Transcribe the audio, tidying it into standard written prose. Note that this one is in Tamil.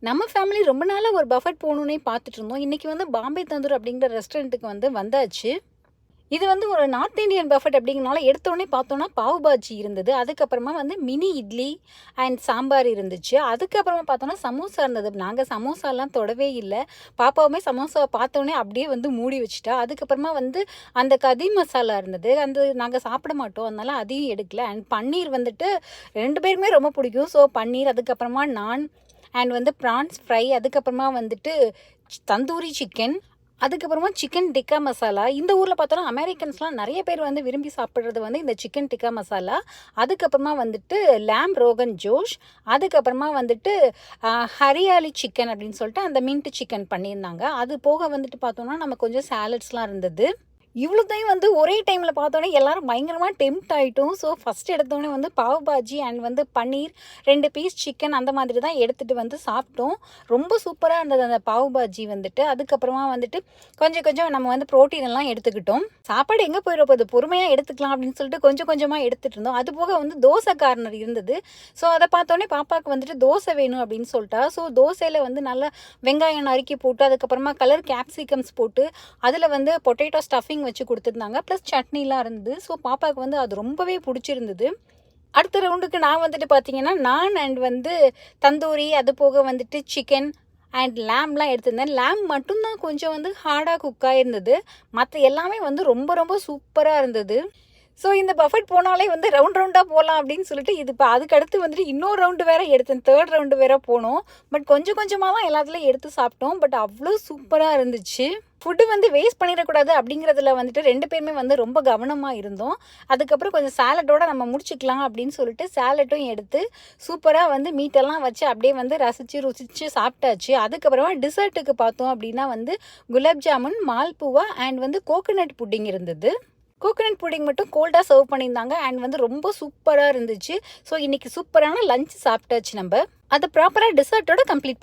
நம்ம ஃபேமிலி ரொம்ப நாளாக ஒரு பஃபட் போகணுன்னே பார்த்துட்டு இருந்தோம். இன்றைக்கி வந்து பாம்பே தந்தூர் அப்படிங்கிற ரெஸ்டாரண்ட்டுக்கு வந்தாச்சு. இது வந்து ஒரு நார்த் இந்தியன் பஃபட் அப்படிங்கிறனால எடுத்தோடனே பார்த்தோன்னா பாவ் பாஜி இருந்தது. அதுக்கப்புறமா வந்து மினி இட்லி அண்ட் சாம்பார் இருந்துச்சு. அதுக்கப்புறமா பார்த்தோன்னா சமோசா இருந்தது. நாங்கள் சமோசாலாம் தொடவே இல்லை. பாப்பாவுமே சமோசாவை பார்த்தோன்னே அப்படியே வந்து மூடி வச்சுட்டா. அதுக்கப்புறமா வந்து அந்த கதி மசாலா இருந்தது. நாங்கள் சாப்பிட மாட்டோம், அதனால அதையும் எடுக்கல. அண்ட் பன்னீர் வந்துட்டு 2 பேருக்குமே ரொம்ப பிடிக்கும். ஸோ பன்னீர், அதுக்கப்புறமா நான் அண்ட் வந்து ப்ரான்ஸ் ஃப்ரை, அதுக்கப்புறமா வந்துட்டு தந்தூரி சிக்கன், அதுக்கப்புறமா சிக்கன் டிக்கா மசாலா. இந்த ஊரில் பார்த்தோன்னா அமெரிக்கன்ஸ்லாம் நிறைய பேர் வந்து விரும்பி சாப்பிட்றது வந்து இந்த சிக்கன் டிக்கா மசாலா. அதுக்கப்புறமா வந்துட்டு லேம் ரோகன் ஜோஷ், அதுக்கப்புறமா வந்துட்டு ஹரியாலி சிக்கன் அப்படின்னு சொல்லிட்டு அந்த மின்ட் சிக்கன் பண்ணியிருந்தாங்க. அது போக வந்துட்டு பார்த்தோன்னா நம்ம கொஞ்சம் சாலட்ஸ்லாம் இருந்தது. இவ்வளோத்தையும் வந்து ஒரே டைமில் பார்த்தோன்னே எல்லாரும் பயங்கரமாக டெம்ப்ட் ஆகிட்டோம். ஸோ ஃபஸ்ட் எடுத்தோடனே வந்து பாவ் பாஜி அண்ட் வந்து பன்னீர் 2 பீஸ் சிக்கன் அந்த மாதிரி தான் எடுத்துகிட்டு வந்து சாப்பிட்டோம். ரொம்ப சூப்பராக இருந்தது அந்த பாவ் பாஜி வந்துட்டு. அதுக்கப்புறமா வந்துட்டு கொஞ்சம் கொஞ்சம் நம்ம வந்து ப்ரோட்டீன் எல்லாம் எடுத்துக்கிட்டோம். சாப்பாடு எங்கே போயிட போகுது, பொறுமையாக எடுத்துக்கலாம் அப்படின்னு சொல்லிட்டு கொஞ்சம் கொஞ்சமாக எடுத்துகிட்டு இருந்தோம். அது போக வந்து தோசை கார்னர் இருந்தது. ஸோ அதை பார்த்தோன்னே பாப்பாவுக்கு வந்துட்டு தோசை வேணும் அப்படின்னு சொல்லிட்டா. ஸோ தோசையில் வந்து நல்லா வெங்காயம் நறுக்கி போட்டு, அதுக்கப்புறமா கலர் கேப்சிகம்ஸ் போட்டு, அதில் வந்து பொட்டேட்டோ ஸ்டஃபிங் வச்சு கொடுத்துருந்தாங்க. ப்ளஸ் சட்னிலாம் இருந்தது. ஸோ பாப்பாவுக்கு வந்து அது ரொம்பவே பிடிச்சிருந்தது. அடுத்த ரவுண்டுக்கு நான் வந்துட்டு பார்த்தீங்கன்னா நான் அண்ட் வந்து தந்தூரி, அது போக வந்துட்டு சிக்கன் அண்ட் லேம்லாம் எடுத்திருந்தேன். லேம் மட்டும்தான் கொஞ்சம் வந்து ஹார்டாக குக்காக இருந்தது. மற்ற எல்லாமே வந்து ரொம்ப ரொம்ப சூப்பராக இருந்தது. ஸோ இந்த பஃபட் போனாலே வந்து ரவுண்டாக போகலாம் அப்படின்னு சொல்லிட்டு இது இப்போ அதுக்கடுத்து வந்துட்டு இன்னொரு ரவுண்டு வேறு எடுத்தேன். 3rd ரவுண்டு வேறு போனோம். பட் கொஞ்சம் கொஞ்சமாக தான் எல்லாத்துலேயும் எடுத்து சாப்பிட்டோம். பட் அவ்வளோ சூப்பராக இருந்துச்சு. ஃபுட்டு வந்து வேஸ்ட் பண்ணிடக்கூடாது அப்படிங்கிறதுல வந்துட்டு 2 பேருமே வந்து ரொம்ப கவனமாக இருந்தோம். அதுக்கப்புறம் கொஞ்சம் சாலட்டோட நம்ம முடிச்சுக்கலாம் அப்படின்னு சொல்லிட்டு சாலட்டும் எடுத்து சூப்பராக வந்து மீட்டெல்லாம் வச்சு அப்படியே வந்து ருசித்து சாப்பிட்டாச்சு. அதுக்கப்புறமா டிசர்ட்டுக்கு பார்த்தோம் அப்படின்னா வந்து குலாப் ஜாமுன், மால்புவா அண்ட் வந்து கோகோனட் புட்டிங் இருந்தது. கோகோனட் புட்டிங் மட்டும் கோல்டாக சர்வ் பண்ணியிருந்தாங்க அண்ட் வந்து ரொம்ப சூப்பராக இருந்துச்சு. ஸோ இன்றைக்கி சூப்பரான லஞ்ச் சாப்பிட்டாச்சு நம்ம. அதை ப்ராப்பராக டிசர்ட்டோட கம்ப்ளீட்